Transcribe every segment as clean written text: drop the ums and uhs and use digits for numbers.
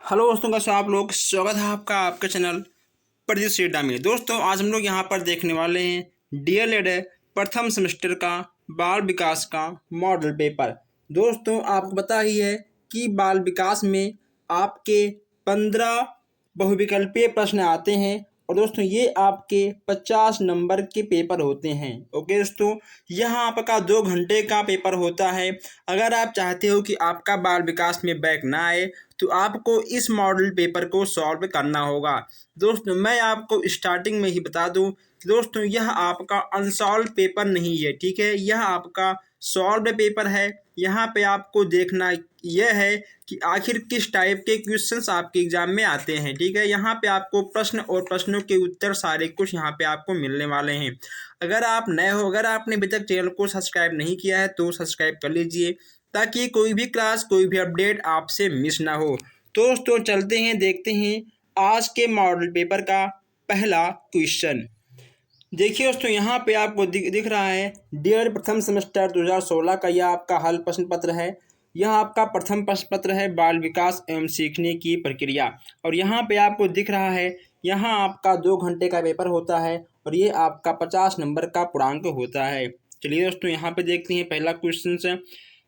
Hello दोस्तों, कैसे आप लोग। स्वागत है आपका आपके चैनल प्रदीप सीडा में। दोस्तों आज हम लोग यहाँ पर देखने वाले हैं डीएलएड प्रथम सेमेस्टर का बाल विकास का मॉडल पेपर। दोस्तों आपको पता ही है कि बाल विकास में आपके 15 बहुविकल्पीय प्रश्न आते हैं और दोस्तों ये आपके 50 नंबर के पेपर होते हैं। ओके दोस्तों, यह आपका 2 घंटे का पेपर होता है। अगर आप चाहते हो कि आपका बाल विकास में बैक ना आए तो आपको इस मॉडल पेपर को सॉल्व करना होगा। दोस्तों मैं आपको स्टार्टिंग में ही बता दूं कि दोस्तों यह आपका अनसॉल्व पेपर नहीं है, ठीक है, यह आपका सॉल्व पेपर है। यहाँ पे आपको देखना यह है कि आखिर किस टाइप के क्वेश्चंस आपके एग्जाम में आते हैं, ठीक है। यहाँ पे आपको प्रश्न और प्रश्नों के उत्तर सारे कुछ यहाँ पे आपको मिलने वाले हैं। अगर आप नए हो, अगर आपने अभी तक चैनल को सब्सक्राइब नहीं किया है तो सब्सक्राइब कर लीजिए ताकि कोई भी क्लास कोई भी अपडेट आपसे मिस ना हो। तो दोस्तों चलते हैं, देखते हैं आज के मॉडल पेपर का पहला क्वेश्चन। देखिए दोस्तों यहाँ पे आपको दिख रहा है डियर प्रथम सेमेस्टर 2016 का यह आपका हल प्रश्न पत्र है। यह आपका प्रथम प्रश्न पत्र है बाल विकास एवं सीखने की प्रक्रिया। और यहाँ पे आपको दिख रहा है यहाँ आपका 2 घंटे का पेपर होता है और ये आपका 50 नंबर का पूर्णांक होता है। चलिए दोस्तों यहाँ पे देखते हैं पहला क्वेश्चन है।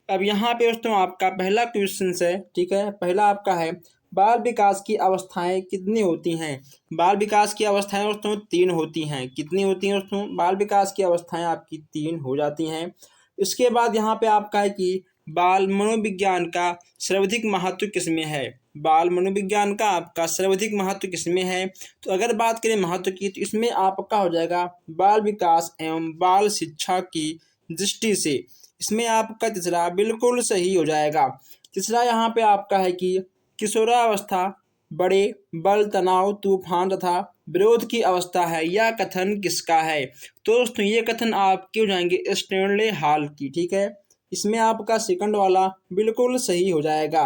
अब यहाँ पे दोस्तों आपका पहला क्वेश्चन है, ठीक है। पहला आपका है बाल विकास की अवस्थाएं कितनी होती हैं। बाल विकास की अवस्थाएं दोस्तों 3 होती हैं। कितनी होती हैं दोस्तों? बाल विकास की अवस्थाएं आपकी 3 हो जाती हैं। इसके बाद यहाँ पे आपका है कि बाल मनोविज्ञान का सर्वाधिक महत्व किसमें है। बाल मनोविज्ञान का आपका सर्वाधिक महत्व किसमें है? तो अगर बात करें महत्व की तो इसमें आपका हो जाएगा बाल विकास एवं बाल शिक्षा की दृष्टि से। इसमें आपका तीसरा बिल्कुल सही हो जाएगा। तीसरा यहाँ पे आपका है कि किशोरावस्था बड़े बल तनाव तूफान तथा विरोध की अवस्था है। यह कथन किसका है? तो दोस्तों ये कथन आपके हो जाएंगे स्टैनले हॉल की, ठीक है। इसमें आपका सेकंड वाला बिल्कुल सही हो जाएगा।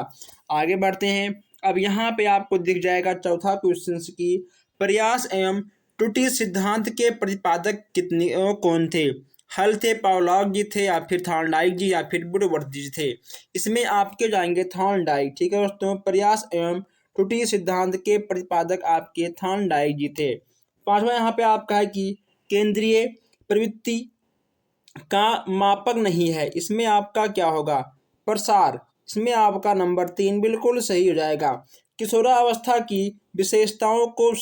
आगे बढ़ते हैं। अब यहाँ पे आपको दिख जाएगा चौथा क्वेश्चन की प्रयास एवं त्रुटि सिद्धांत के प्रतिपादक कितने कौन थे। हल थे पावलॉग जी थे या फिर थॉर्नडाइक जी या फिर वुडवर्थ जी थे। इसमें आपके जाएंगे थॉर्नडाइक, ठीक है दोस्तों। प्रयास एवं त्रुटि सिद्धांत के प्रतिपादक आपके थॉर्नडाइक जी थे। पांचवा यहाँ पे आपका है कि केंद्रीय प्रवृत्ति का मापक नहीं है। इसमें आपका क्या होगा? प्रसार। इसमें आपका नंबर 3 बिल्कुल सही हो जाएगा। किशोरावस्था की विशेषताओं को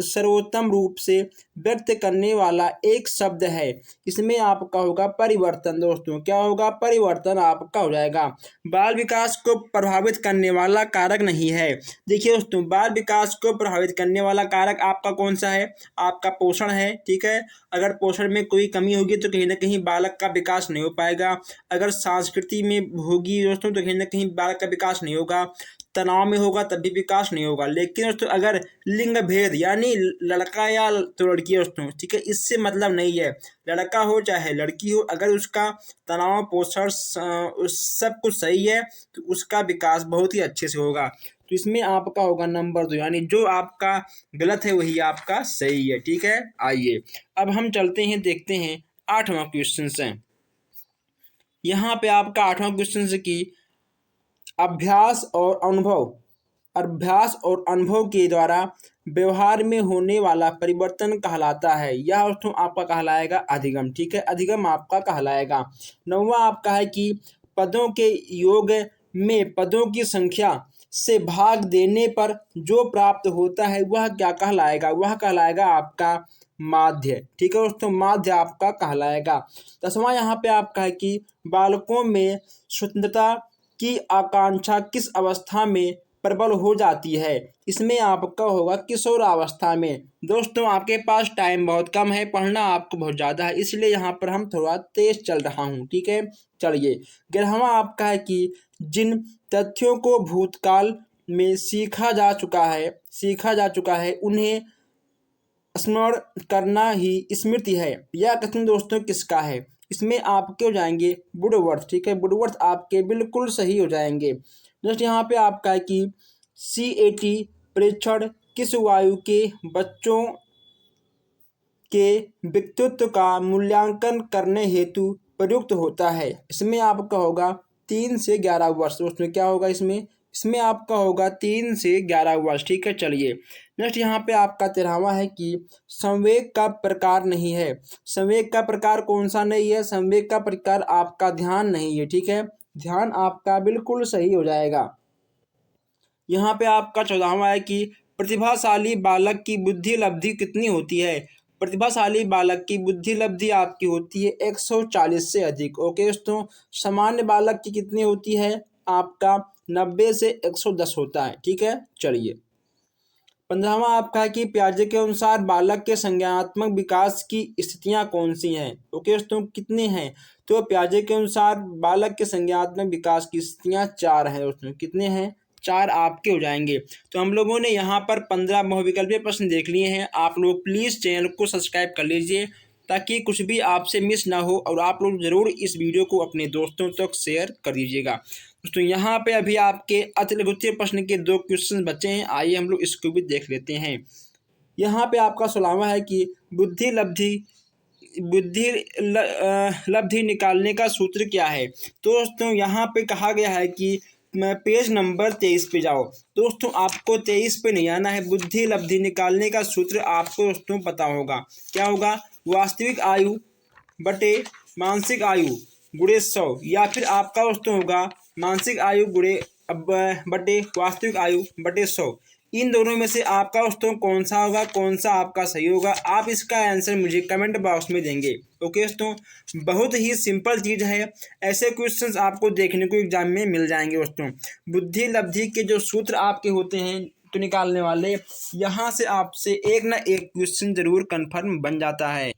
सर्वोत्तम रूप से व्यक्त करने वाला एक शब्द है। इसमें आपका होगा परिवर्तन। दोस्तों क्या होगा? परिवर्तन आपका हो जाएगा। बाल विकास को प्रभावित करने वाला कारक नहीं है। देखिए दोस्तों बाल विकास को प्रभावित करने वाला कारक आपका कौन सा है? आपका पोषण है, ठीक है। अगर पोषण में कोई कमी होगी तो कहीं ना कहीं बालक का विकास नहीं हो पाएगा। अगर संस्कृति में होगी दोस्तों तो कहीं ना कहीं बालक का विकास नहीं होगा। तनाव में होगा तब भी विकास नहीं होगा। लेकिन दोस्तों अगर लिंग भेद यानी लड़का या तो लड़की दोस्तों, ठीक है, इससे मतलब नहीं है। लड़का हो चाहे लड़की हो, अगर उसका तनाव पोषण सब कुछ सही है तो उसका विकास बहुत ही अच्छे से होगा। तो इसमें आपका होगा नंबर 2, यानी जो आपका गलत है वही आपका सही है, ठीक है। आइए अब हम चलते हैं, देखते हैं 8वां क्वेश्चन है। यहाँ पे आपका 8वां क्वेश्चन है कि अभ्यास और अनुभव के द्वारा व्यवहार में होने वाला परिवर्तन कहलाता है। यह दोस्तों आपका कहलाएगा अधिगम, ठीक है, अधिगम आपका कहलाएगा। 9वां आपका है कि पदों के योग में पदों की संख्या से भाग देने पर जो प्राप्त होता है वह क्या कहलाएगा? वह कहलाएगा आपका माध्य, ठीक है दोस्तों, माध्य आपका कहलाएगा। 10वां यहाँ पे आपका है कि बालकों में स्वतंत्रता की आकांक्षा किस अवस्था में प्रबल हो जाती है। इसमें आपका होगा किशोरावस्था में। दोस्तों आपके पास टाइम बहुत कम है, पढ़ना आपको बहुत ज़्यादा है, इसलिए यहाँ पर हम थोड़ा तेज चल रहा हूँ, ठीक है। चलिए 11वां आपका है कि जिन तथ्यों को भूतकाल में सीखा जा चुका है उन्हें स्मरण करना ही स्मृति है। यह कथन दोस्तों किसका है? इसमें आपके हो जाएंगे वुडवर्थ, ठीक है, वुडवर्थ आपके बिल्कुल सही हो जाएंगे। दोस्तों यहाँ पे आपका है कि CAT परीक्षण किस वायु के बच्चों के व्यक्तित्व का मूल्यांकन करने हेतु प्रयुक्त होता है। इसमें आपका होगा 3 से 11 वर्ष। उसमें क्या होगा? इसमें इसमें आपका होगा 3 से 11 वर्ष। ठीक है, चलिए नेक्स्ट यहाँ पे आपका 13वां है कि संवेग का प्रकार नहीं है। संवेग का प्रकार कौन सा नहीं है? संवेग का प्रकार आपका ध्यान नहीं है। ठीक है, ध्यान आपका बिल्कुल सही हो जाएगा। यहाँ पे आपका 14वां है कि प्रतिभाशाली बालक की बुद्धि लब्धि कितनी होती है? प्रतिभाशाली बालक की बुद्धि लब्धि आपकी होती है 140 से अधिक। ओके दोस्तों, सामान्य बालक की कितनी होती है? आपका 90 से 110 होता है। ठीक है, चलिए 15वां आपका है कि पियाजे के अनुसार बालक के संज्ञानात्मक विकास की स्थितियां कौन सी हैं? ओके दोस्तों, कितनी हैं? तो पियाजे के अनुसार बालक के संज्ञानात्मक विकास की स्थितियां 4 हैं दोस्तों। कितने हैं? 4 आपके हो जाएंगे। तो हम लोगों ने यहाँ पर 15 बहुविकल्पीय प्रश्न देख लिए हैं। आप लोग प्लीज़ चैनल को सब्सक्राइब कर लीजिए ताकि कुछ भी आपसे मिस ना हो, और आप लोग ज़रूर इस वीडियो को अपने दोस्तों तक शेयर कर दीजिएगा। दोस्तों यहाँ पे अभी आपके अतिलघुत्तीय प्रश्न के 2 क्वेश्चन बचे हैं, आइए हम लोग इसको भी देख लेते हैं। यहाँ पे आपका 16वां है कि बुद्धि लब्धि लब्धि निकालने का सूत्र क्या है? तो दोस्तों यहाँ पे कहा गया है कि मैं पेज नंबर 23 पे जाओ। दोस्तों आपको 23 पे नहीं आना है। बुद्धि लब्धि निकालने का सूत्र आपको दोस्तों पता होगा। क्या होगा? वास्तविक आयु बटे मानसिक आयु गुणे 100, या फिर आपका दोस्तों होगा मानसिक आयु गुणे बटे वास्तविक आयु बटे 100। इन दोनों में से आपका दोस्तों कौन सा होगा, कौन सा आपका सही होगा? आप इसका आंसर मुझे कमेंट बॉक्स में देंगे। ओके दोस्तों, बहुत ही सिंपल चीज़ है। ऐसे क्वेश्चंस आपको देखने को एग्जाम में मिल जाएंगे दोस्तों। बुद्धि लब्धि के जो सूत्र आपके होते हैं तो निकालने वाले, यहाँ से आपसे एक ना एक क्वेश्चन जरूर कन्फर्म बन जाता है।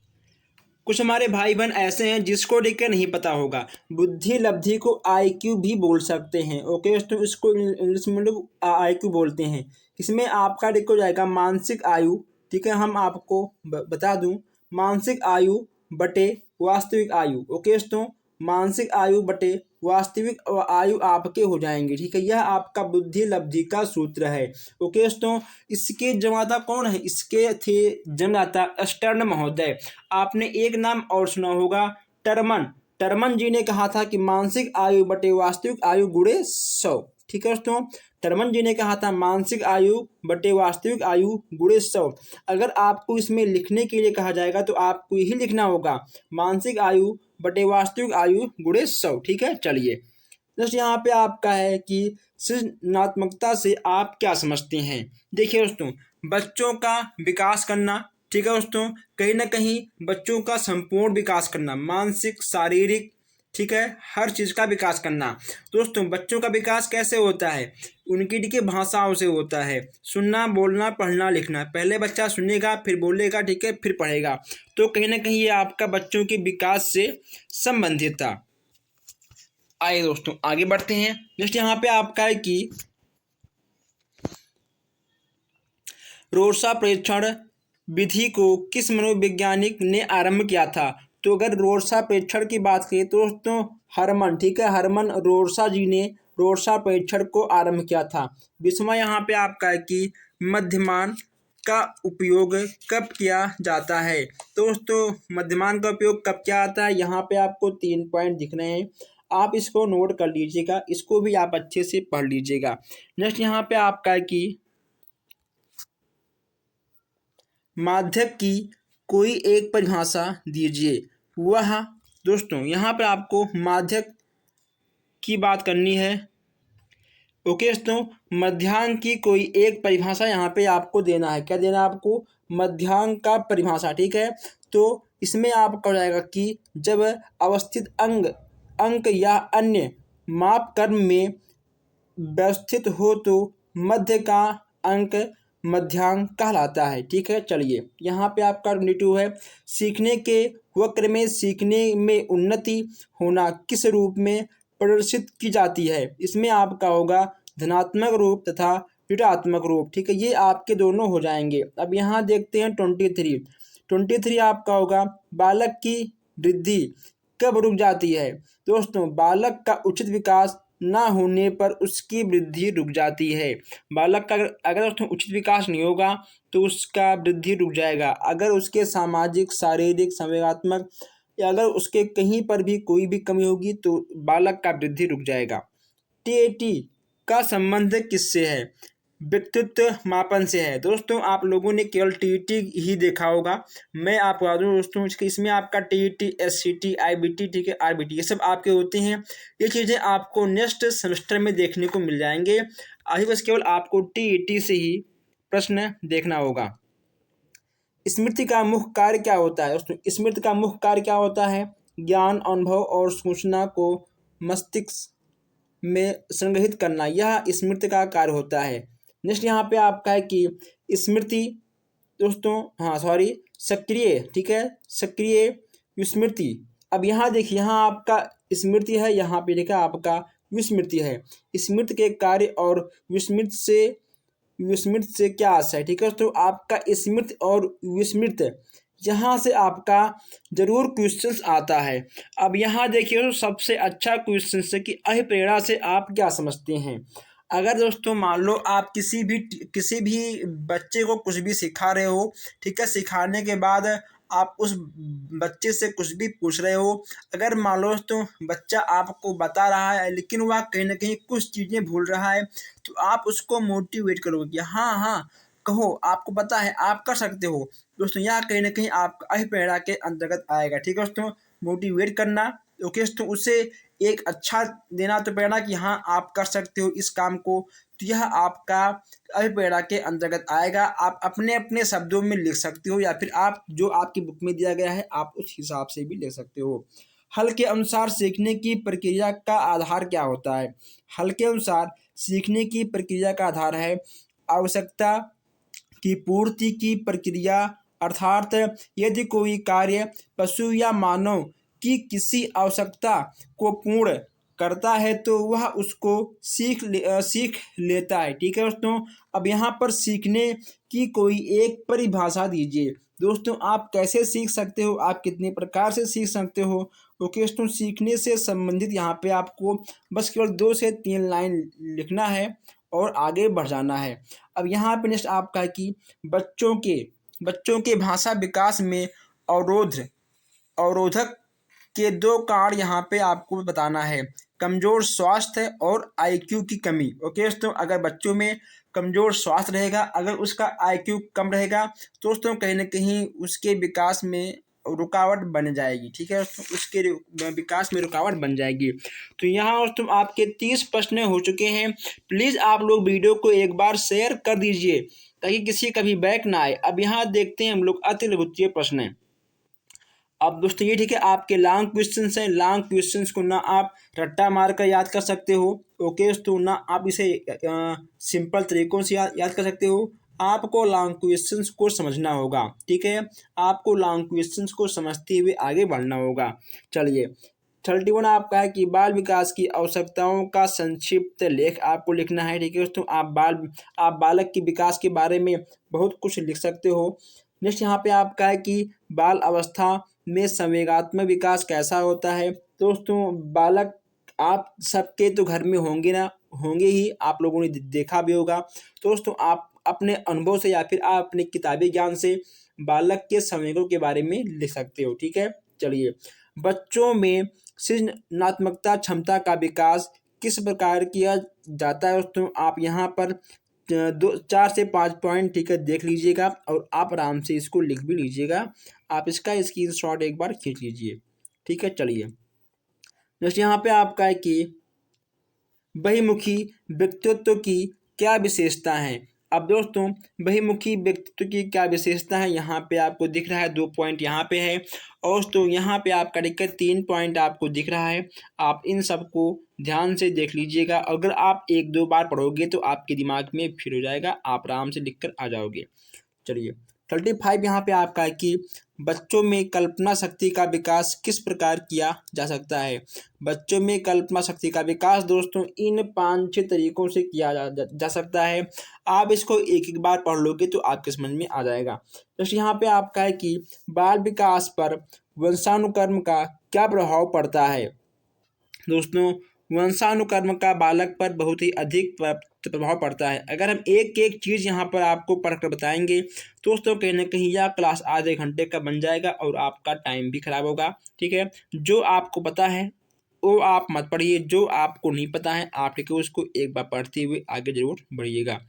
कुछ हमारे भाई बहन ऐसे हैं जिसको देख के नहीं पता होगा। बुद्धि लब्धि को IQ भी बोल सकते हैं। ओके दोस्तों, इसको इंग्लिश में लोग IQ बोलते हैं। इसमें आपका देखो जाएगा मानसिक आयु। ठीक है, हम आपको बता दूं, मानसिक आयु बटे वास्तविक आयु। ओके दोस्तों, मानसिक आयु बटे वास्तविक आयु आपके हो जाएंगे। ठीक है, यह आपका बुद्धि लब्धि का सूत्र है। ओके दोस्तों, इसके जन्मदाता कौन है? इसके थे जन्मदाता स्टर्न महोदय। आपने एक नाम और सुना होगा, टर्मन। टर्मन जी ने कहा था कि मानसिक आयु बटे वास्तविक आयु गुणे 100। ठीक है दोस्तों, टर्मन जी ने कहा था मानसिक आयु बटे वास्तविक आयु गुणे 100। अगर आपको इसमें लिखने के लिए कहा जाएगा तो आपको यही लिखना होगा, मानसिक आयु बटे वास्तविक आयु गुणे 100। ठीक है, चलिए दोस्तों यहाँ पे आपका है कि सृजनात्मकता से आप क्या समझते हैं? देखिए दोस्तों, बच्चों का विकास करना। ठीक है दोस्तों, कहीं ना कहीं बच्चों का संपूर्ण विकास करना, मानसिक शारीरिक, ठीक है, हर चीज़ का विकास करना। दोस्तों बच्चों का विकास कैसे होता है? उनकी देखिए भाषाओं से होता है, सुनना बोलना पढ़ना लिखना। पहले बच्चा सुनेगा, फिर बोलेगा, ठीक है, फिर पढ़ेगा। तो कहीं ना कहीं ये आपका बच्चों के विकास से संबंधित था। आइए दोस्तों आगे बढ़ते हैं। नेक्स्ट यहाँ पे आपका है कि रोर्सा परीक्षण विधि को किस मनोवैज्ञानिक ने आरंभ किया था? तो अगर रोर्सा परीक्षण की बात करें तो दोस्तों हरमन, ठीक है, हरमन रोर्सा जी ने रोर्सा परीक्षण को आरंभ किया था। 20वां यहाँ पे आपका है कि मध्यमान का उपयोग कब किया जाता है? तो दोस्तों मध्यमान का उपयोग कब किया जाता है? यहाँ पे आपको 3 पॉइंट दिख रहे हैं, आप इसको नोट कर लीजिएगा, इसको भी आप अच्छे से पढ़ लीजिएगा। नेक्स्ट यहाँ पे आपका है कि माध्यक की कोई एक परिभाषा दीजिए। वह दोस्तों यहाँ पर आपको माध्यक की बात करनी है। ओके दोस्तों, मध्यांक की कोई एक परिभाषा यहाँ पे आपको देना है। क्या देना है आपको? मध्यांक का परिभाषा। ठीक है, तो इसमें आपका हो जाएगा कि जब अवस्थित अंक या अन्य मापक्रम में व्यवस्थित हो तो मध्य का अंक मध्यांक कहलाता है। ठीक है, चलिए यहाँ पे आपका 22 है, सीखने के वक्र में सीखने में उन्नति होना किस रूप में प्रदर्शित की जाती है? इसमें आपका होगा धनात्मक रूप तथा ऋणात्मक रूप। ठीक है, ये आपके दोनों हो जाएंगे। अब यहाँ देखते हैं 23 आपका होगा बालक की वृद्धि कब रुक जाती है? दोस्तों बालक का उचित विकास ना होने पर उसकी वृद्धि रुक जाती है। बालक का अगर दोस्तों उचित विकास नहीं होगा तो उसका वृद्धि रुक जाएगा। अगर उसके सामाजिक शारीरिक संवेगात्मक या अगर उसके कहीं पर भी कोई भी कमी होगी तो बालक का वृद्धि रुक जाएगा। TAT का संबंध किससे है? व्यक्तित्व मापन से है। दोस्तों आप लोगों ने केवल टीईटी ही देखा होगा। मैं आपको बता दूं दोस्तों इसमें आपका टीईटी, एससीटी, आईबीटी, ठीक है, आरबीटी, ये सब आपके होते हैं। ये चीज़ें आपको नेक्स्ट सेमेस्टर में देखने को मिल जाएंगे। अभी बस केवल आपको टीईटी से ही प्रश्न देखना होगा। स्मृति का मुख्य कार्य क्या होता है? दोस्तों स्मृति का मुख्य कार्य क्या होता है? ज्ञान, अनुभव और सूचना को मस्तिष्क में संग्रहित करना, यह स्मृति का कार्य होता है। नेक्स्ट यहाँ पे आपका है कि स्मृति दोस्तों, हाँ सॉरी, सक्रिय, ठीक है, सक्रिय विस्मृति। अब यहाँ देखिए, यहाँ आपका स्मृति है, यहाँ पे लिखा आपका विस्मृति है। स्मृति के कार्य और विस्मृत से क्या आशा है? ठीक है, तो आपका स्मृत और विस्मृत, यहाँ से आपका जरूर क्वेश्चंस आता है। अब यहाँ देखिए तो सबसे अच्छा क्वेश्चन है कि अभिप्रेरणा से आप क्या समझते हैं। अगर दोस्तों मान लो आप किसी भी बच्चे को कुछ भी सिखा रहे हो, ठीक है, सिखाने के बाद आप उस बच्चे से कुछ भी पूछ रहे हो, अगर मान लो तो बच्चा आपको बता रहा है लेकिन वह कहीं ना कहीं कुछ चीज़ें भूल रहा है, तो आप उसको मोटिवेट करोगे कि हाँ हाँ कहो, आपको पता है, आप कर सकते हो। दोस्तों यह कहीं ना कहीं आपका अभिप्रेरणा के अंतर्गत आएगा। ठीक है दोस्तों, मोटिवेट करना, ओके, तो उसे एक अच्छा देना तो प्रेरणा कि हाँ आप कर सकते हो इस काम को, तो यह आपका अभिप्रेरणा के अंतर्गत आएगा। आप अपने अपने शब्दों में लिख सकते हो या फिर आप जो आपकी बुक में दिया गया है आप उस हिसाब से भी लिख सकते हो। हल के अनुसार सीखने की प्रक्रिया का आधार क्या होता है? हल के अनुसार सीखने की प्रक्रिया का आधार है आवश्यकता की पूर्ति की प्रक्रिया, अर्थात यदि कोई कार्य पशु या मानव की किसी आवश्यकता को पूर्ण करता है तो वह उसको सीख लेता है। ठीक है दोस्तों, अब यहाँ पर सीखने की कोई एक परिभाषा दीजिए। दोस्तों आप कैसे सीख सकते हो, आप कितने प्रकार से सीख सकते हो? ओके दोस्तों, सीखने से संबंधित यहाँ पे आपको बस केवल 2 से 3 लाइन लिखना है और आगे बढ़ जाना है। अब यहाँ पे नेक्स्ट आपका है कि बच्चों के भाषा विकास में अवरोधक के 2 कारण यहाँ पे आपको बताना है, कमजोर स्वास्थ्य और आईक्यू की कमी। ओके दोस्तों, अगर बच्चों में कमजोर स्वास्थ्य रहेगा, अगर उसका आईक्यू कम रहेगा तो दोस्तों कहीं ना कहीं उसके विकास में रुकावट बन जाएगी। ठीक है दोस्तों, उसके विकास में रुकावट बन जाएगी। तो यहाँ दोस्तों आपके 30 प्रश्न हो चुके हैं। प्लीज़ आप लोग वीडियो को एक बार शेयर कर दीजिए ताकि किसी का भी बैक ना आए। अब यहाँ देखते हैं हम लोग अति लघुत्तरीय प्रश्न। अब दोस्तों ये ठीक है, आपके लॉन्ग क्वेश्चंस हैं। लॉन्ग क्वेश्चंस को ना आप रट्टा मार कर याद कर सकते हो, ओके तो ना आप इसे सिंपल तरीकों से याद कर सकते हो। आपको लॉन्ग क्वेश्चंस को समझना होगा, ठीक है, आपको लॉन्ग क्वेश्चंस को समझते हुए आगे बढ़ना होगा। चलिए 31 आपका है कि बाल विकास की आवश्यकताओं का संक्षिप्त लेख आपको लिखना है। ठीक है दोस्तों, आप बालक के विकास के बारे में बहुत कुछ लिख सकते हो। नेक्स्ट यहाँ पे आपका है कि बाल अवस्था में संवेगात्मक विकास कैसा होता है। दोस्तों बालक आप सबके तो घर में होंगे ही, आप लोगों ने देखा भी होगा। दोस्तों आप अपने अनुभव से या फिर आप अपने किताबी ज्ञान से बालक के संवेगों के बारे में लिख सकते हो। ठीक है, चलिए बच्चों में सृजनात्मकता क्षमता का विकास किस प्रकार किया जाता है। दोस्तों आप यहाँ पर 4 से 5 पॉइंट, ठीक है, देख लीजिएगा और आप आराम से इसको लिख भी लीजिएगा। आप इसका स्क्रीनशॉट एक बार खींच लीजिए। ठीक है, चलिए नेक्स्ट यहाँ पे आपका है कि बहिमुखी व्यक्तित्व की क्या विशेषता है। अब दोस्तों बहिमुखी व्यक्तित्व की क्या विशेषता है, यहाँ पे आपको दिख रहा है 2 पॉइंट यहाँ पे है और तो यहाँ पे आपका दिक्कत 3 पॉइंट आपको दिख रहा है। आप इन सबको ध्यान से देख लीजिएगा। अगर आप 1-2 बार पढ़ोगे तो आपके दिमाग में फिर हो जाएगा, आप आराम से लिख कर आ जाओगे। चलिए 35 यहाँ पे आपका है कि बच्चों में कल्पना शक्ति का विकास किस प्रकार किया जा सकता है। बच्चों में कल्पना शक्ति का विकास दोस्तों इन 5-6 तरीकों से किया जा सकता है। आप इसको एक बार पढ़ लोगे तो आपके समझ में आ जाएगा। जैसे यहाँ पे आपका है कि बाल विकास पर वंशानुक्रम का क्या प्रभाव पड़ता है। दोस्तों वंशानुक्रम का बालक पर बहुत ही अधिक प्रभाव पड़ता है। अगर हम एक एक चीज़ यहाँ पर आपको पढ़कर बताएंगे दोस्तों कहीं ना कहीं यह क्लास आधे घंटे का बन जाएगा और आपका टाइम भी खराब होगा। ठीक है, जो आपको पता है वो आप मत पढ़िए। जो आपको नहीं पता है आप ठीक है उसको एक बार पढ़ते हुए आगे जरूर बढ़िएगा।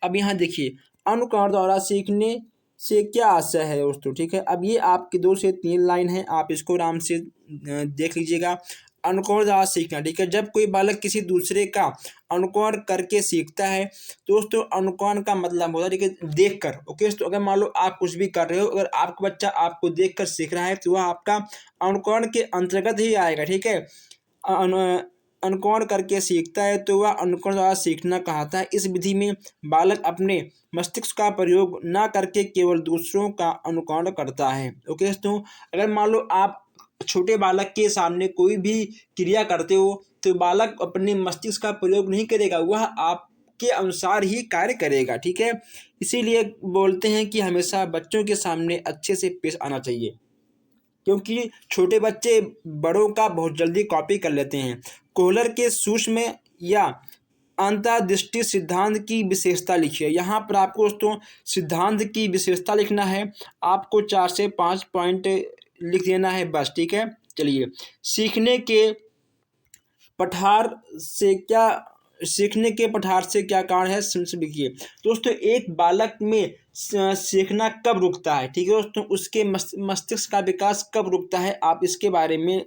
अब यहाँ देखिए, अनुकरण द्वारा सीखने से क्या आशय है दोस्तों, ठीक है। अब ये आपकी 2 से 3 लाइन है, आप इसको आराम से देख लीजिएगा। अनुकरण द्वारा सीखना, ठीक है। जब कोई बालक किसी दूसरे का अनुकरण करके सीखता है दोस्तों, अनुकरण का मतलब होता है ठीक है देख कर। ओके, तो अगर मान लो आप कुछ भी कर रहे हो, अगर आपका बच्चा आपको देख कर सीख रहा है तो वह आपका अनुकरण के अंतर्गत ही आएगा, ठीक है। अनुकरण करके सीखता है तो वह अनुकरण द्वारा सीखना कहलाता है। इस विधि में बालक अपने मस्तिष्क का प्रयोग न करके केवल दूसरों का अनुकरण करता है। ओके, तो अगर मान लो आप छोटे बालक के सामने कोई भी क्रिया करते हो तो बालक अपने मस्तिष्क का प्रयोग नहीं करेगा, वह आपके अनुसार ही कार्य करेगा, ठीक है। इसीलिए बोलते हैं कि हमेशा बच्चों के सामने अच्छे से पेश आना चाहिए, क्योंकि छोटे बच्चे बड़ों का बहुत जल्दी कॉपी कर लेते हैं। कोहलर के सूक्ष्म या अंतर्दृष्टि सिद्धांत की विशेषता लिखिए। यहाँ पर आपको दोस्तों सिद्धांत की विशेषता लिखना है, आपको 4 से 5 पॉइंट लिख देना है बस, ठीक है। चलिए, सीखने के पठार से क्या कारण है, लिखिए। दोस्तों एक बालक में सीखना कब रुकता है, ठीक है दोस्तों, उसके मस्तिष्क का विकास कब रुकता है, आप इसके बारे में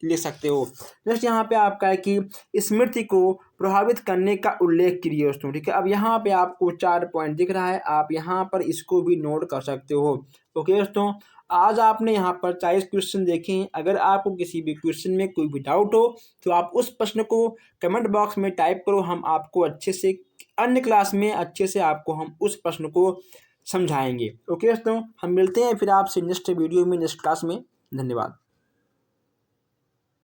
लिख सकते हो। नेक्स्ट यहाँ पे आपका है कि स्मृति को प्रभावित करने का उल्लेख करिए दोस्तों, ठीक है। अब यहाँ पे आपको 4 पॉइंट दिख रहा है, आप यहाँ पर इसको भी नोट कर सकते हो। ओके दोस्तों, आज आपने यहाँ पर 40 क्वेश्चन देखे हैं। अगर आपको किसी भी क्वेश्चन में कोई भी डाउट हो तो आप उस प्रश्न को कमेंट बॉक्स में टाइप करो, हम आपको अच्छे से अन्य क्लास में अच्छे से आपको हम उस प्रश्न को समझाएंगे। ओके दोस्तों, हम मिलते हैं फिर आपसे नेक्स्ट वीडियो में, नेक्स्ट क्लास में। धन्यवाद।